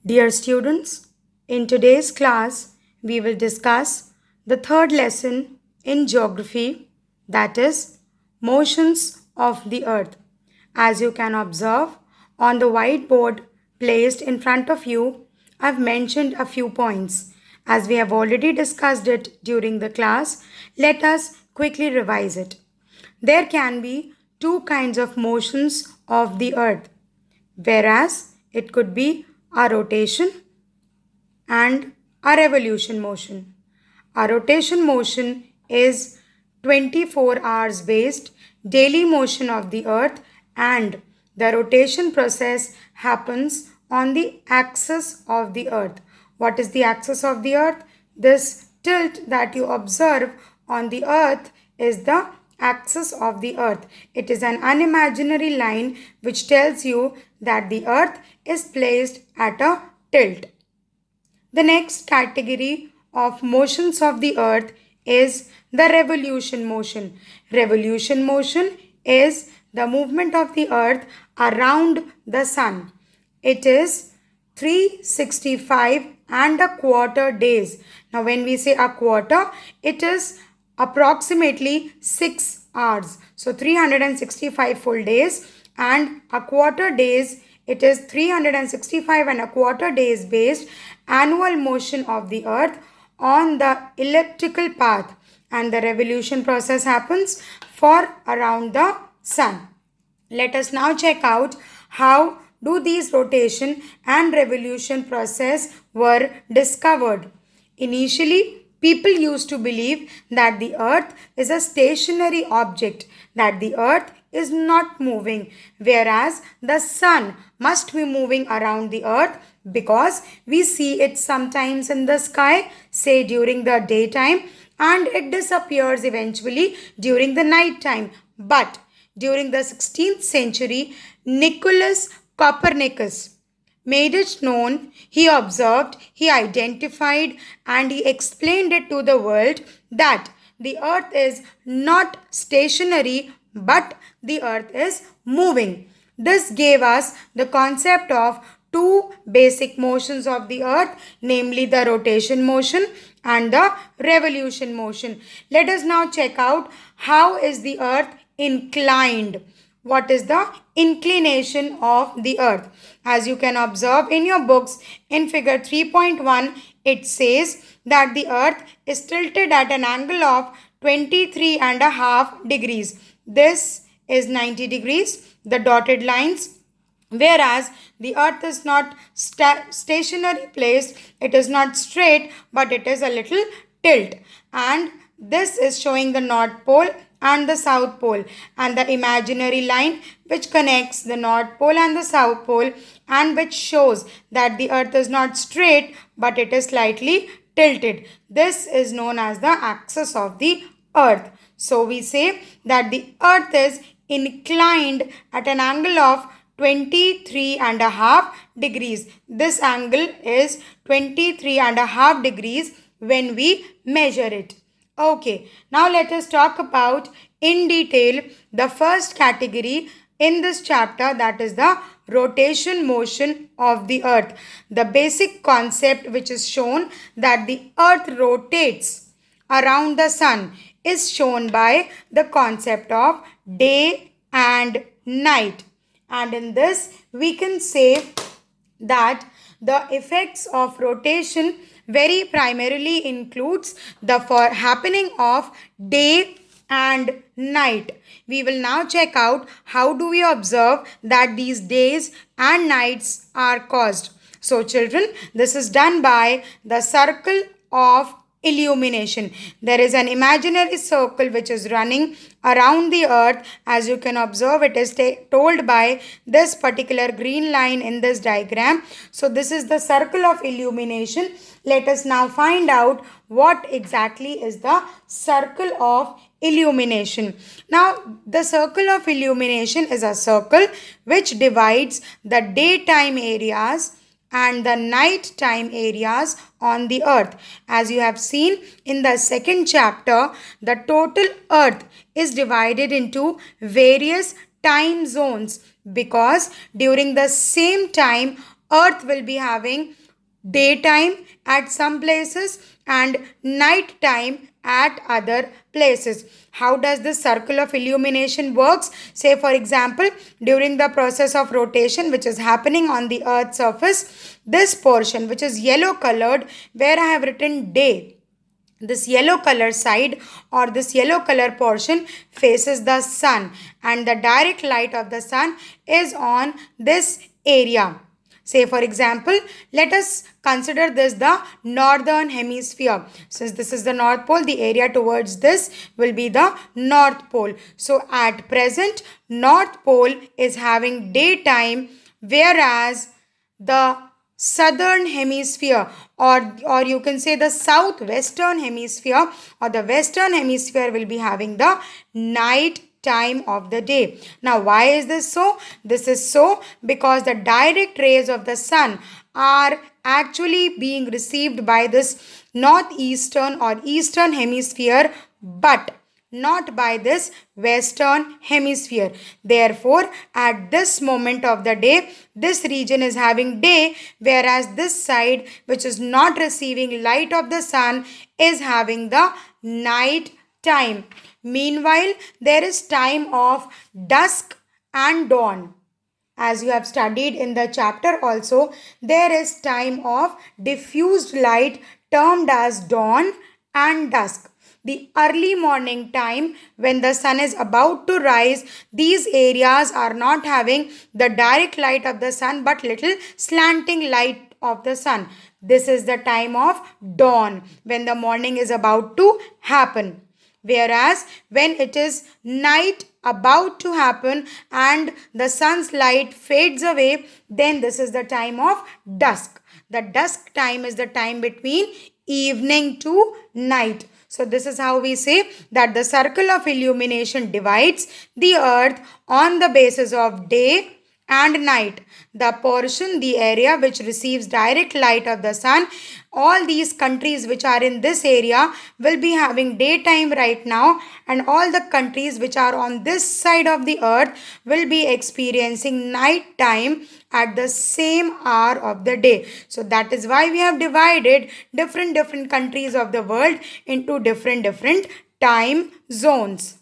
Dear students, in today's class, we will discuss the third lesson in geography, that is, motions of the earth. As you can observe on the whiteboard placed in front of you, I've mentioned a few points. As we have already discussed it during the class, let us quickly revise it. There can be two kinds of motions of the earth, whereas it could be a rotation and a revolution motion. A rotation motion is 24 hours based daily motion of the earth, and the rotation process happens on the axis of the earth. What is the axis of the earth? This tilt that you observe on the earth is the axis of the earth. It is an unimaginary line which tells you that the earth is placed at a tilt. The next category of motions of the earth is the revolution motion. Revolution motion is the movement of the earth around the sun. It is 365 and a quarter days. Now when we say a quarter, it is approximately 6 hours. So 365 full days and a quarter days, it is 365 and a quarter days based annual motion of the earth on the elliptical path, and the revolution process happens for around the sun. Let us now check out how do these rotation and revolution process were discovered. Initially, people used to believe that the earth is a stationary object, that the earth is not moving, whereas the sun must be moving around the earth because we see it sometimes in the sky, say during the daytime, and it disappears eventually during the night time. But during the 16th century, Nicholas Copernicus made it known, he observed, he identified, and he explained it to the world that the earth is not stationary but the earth is moving. This gave us the concept of two basic motions of the earth, namely the rotation motion and the revolution motion. Let us now check out how is the earth inclined. What is the inclination of the earth? As you can observe in your books in figure 3.1, it says that the earth is tilted at an angle of 23.5 degrees. This is 90 degrees, the dotted lines. Whereas the earth is not stationary placed, it is not straight, but it is a little tilt. And this is showing the North Pole and the South Pole, and the imaginary line which connects the North Pole and the South Pole, and which shows that the earth is not straight but it is slightly tilted. This is known as the axis of the earth. So we say that the earth is inclined at an angle of 23.5 degrees. This angle is 23.5 degrees when we measure it. Okay, now let us talk about in detail the first category in this chapter, that is the rotation motion of the earth. The basic concept which is shown that the earth rotates around the sun is shown by the concept of day and night. And in this we can say that the effects of rotation very primarily includes the happening of day and night. We will now check out how do we observe that these days and nights are caused. So children, this is done by the circle of illumination. There is an imaginary circle which is running around the earth. As you can observe, it is told by this particular green line in this diagram. So this is the circle of illumination. Let us now find out what exactly is the circle of illumination. Now the circle of illumination is a circle which divides the daytime areas and the nighttime areas on the earth. As you have seen in the second chapter, the total earth is divided into various time zones because during the same time Earth will be having daytime at some places and night time at other places. How does this circle of illumination works? Say for example, during the process of rotation which is happening on the earth's surface, this portion which is yellow colored, where I have written day, this yellow color side or this yellow color portion faces the sun, and the direct light of the sun is on this area. Say for example, let us consider this the northern hemisphere. Since this is the north pole, the area towards this will be the north pole. So at present, north pole is having daytime, whereas the southern hemisphere, or you can say the southwestern hemisphere or the western hemisphere, will be having the night time of the day. Now why is this so? This is so because the direct rays of the sun are actually being received by this northeastern or eastern hemisphere, but not by this western hemisphere. Therefore, at this moment of the day, this region is having day, whereas this side, which is not receiving light of the sun, is having the night time. Meanwhile, there is time of dusk and dawn. As you have studied in the chapter also, there is time of diffused light termed as dawn and dusk. The early morning time when the sun is about to rise, these areas are not having the direct light of the sun but little slanting light of the sun. This is the time of dawn when the morning is about to happen. Whereas when it is night about to happen and the sun's light fades away, then this is the time of dusk. The dusk time is the time between evening to night. So this is how we say that the circle of illumination divides the earth on the basis of day and night. The portion, the area which receives direct light of the sun, all these countries which are in this area will be having daytime right now, and all the countries which are on this side of the earth will be experiencing night time at the same hour of the day. So that is why we have divided different countries of the world into different time zones.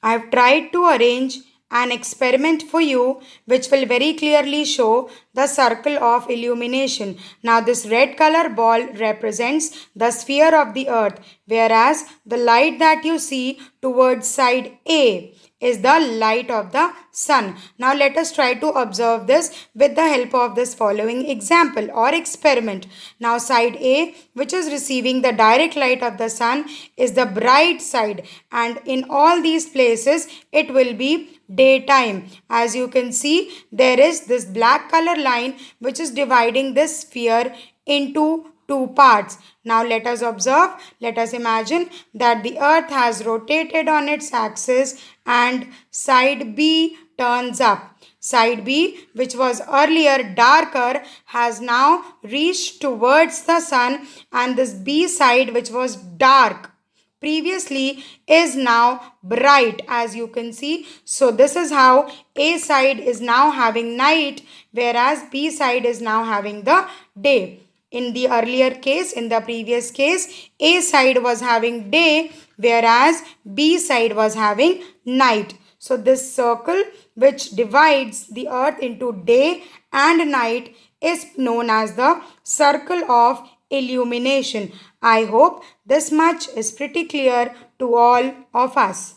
I have tried to arrange an experiment for you which will very clearly show the circle of illumination. Now this red color ball represents the sphere of the earth, whereas the light that you see towards side A is the light of the sun. Now let us try to observe this with the help of this following example or experiment. Now side A, which is receiving the direct light of the sun, is the bright side, and in all these places it will be daytime. As you can see, there is this black color line which is dividing this sphere into two parts. Now let us observe, let us imagine that the earth has rotated on its axis and side B turns up. Side B, which was earlier darker, has now reached towards the sun, and this B side, which was dark previously, is now bright, as you can see. So this is how A side is now having night, whereas B side is now having the day. In the earlier case, in the previous case, A side was having day, whereas B side was having night. So this circle which divides the earth into day and night is known as the circle of illumination. I hope this much is pretty clear to all of us.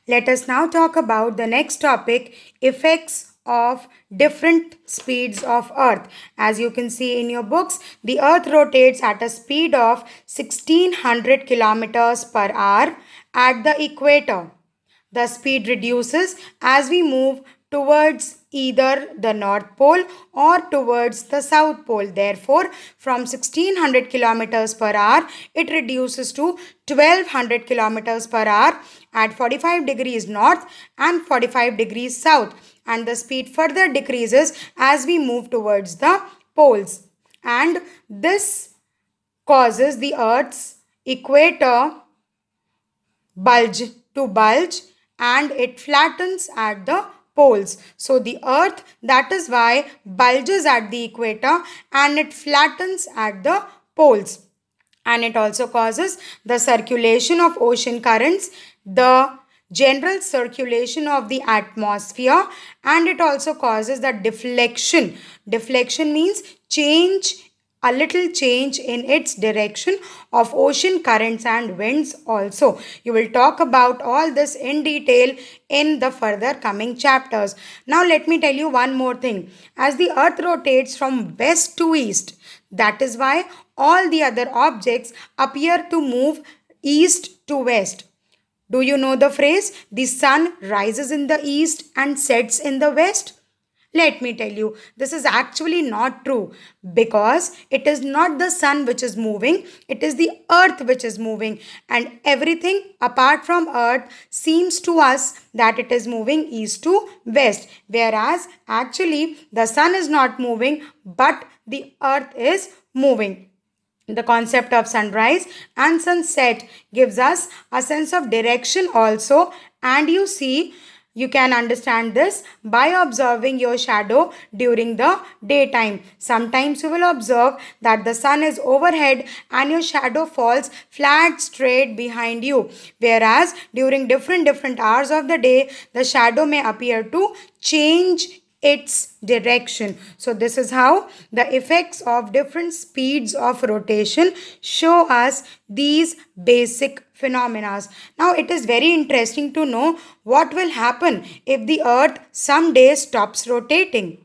Let us now talk about the next topic, effects of different speeds of earth. As you can see in your books, the earth rotates at a speed of 1600 kilometers per hour at the equator. The speed reduces as we move towards either the North Pole or towards the South Pole. Therefore, from 1600 kilometers per hour, it reduces to 1200 kilometers per hour at 45 degrees north and 45 degrees south. And the speed further decreases as we move towards the poles. And this causes the Earth's equator bulge and it flattens at the poles. So the earth, that is why, bulges at the equator and it flattens at the poles. And it also causes the circulation of ocean currents, the general circulation of the atmosphere, and it also causes the deflection. Deflection means change, a little change in its direction of ocean currents and winds also. You will talk about all this in detail in the further coming chapters. Now let me tell you one more thing. As the earth rotates from west to east, that is why all the other objects appear to move east to west. Do you know the phrase, the sun rises in the east and sets in the west? Let me tell you, this is actually not true, because it is not the sun which is moving, it is the earth which is moving, and everything apart from earth seems to us that it is moving east to west, whereas actually the sun is not moving but the earth is moving. The concept of sunrise and sunset gives us a sense of direction also, and you can understand this by observing your shadow during the daytime. Sometimes you will observe that the sun is overhead and your shadow falls flat straight behind you, whereas during different hours of the day the shadow may appear to change its direction. So this is how the effects of different speeds of rotation show us these basic phenomena. Now it is very interesting to know what will happen if the earth someday stops rotating.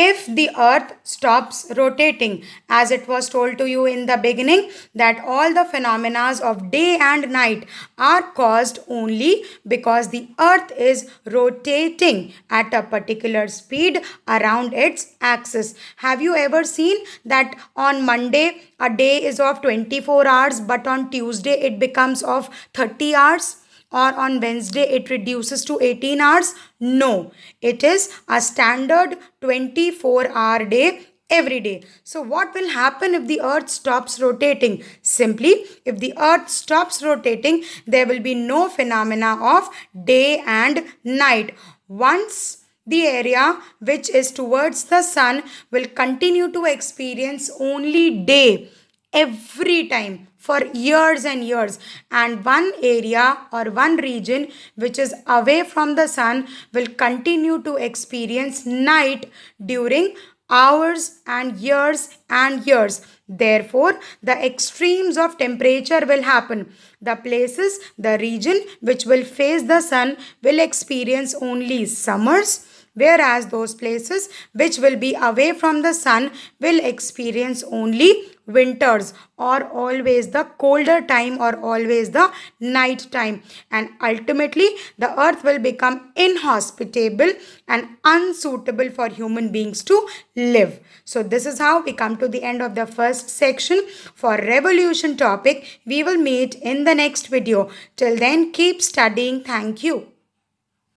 If the earth stops rotating, as it was told to you in the beginning, that all the phenomena of day and night are caused only because the earth is rotating at a particular speed around its axis. Have you ever seen that on Monday a day is of 24 hours, but on Tuesday it becomes of 30 hours? Or on Wednesday it reduces to 18 hours? No, it is a standard 24-hour day every day. So what will happen if the earth stops rotating? Simply, if the earth stops rotating, there will be no phenomena of day and night. Once the area which is towards the sun will continue to experience only day every time for years and years, and one area or one region which is away from the sun will continue to experience night during hours and years. Therefore the extremes of temperature will happen. The region which will face the sun will experience only summers, whereas those places which will be away from the sun will experience only winters, or always the colder time, or always the night time. And ultimately the earth will become inhospitable and unsuitable for human beings to live. So this is how we come to the end of the first section. For revolution topic, we will meet in the next video. Till then, keep studying. Thank you.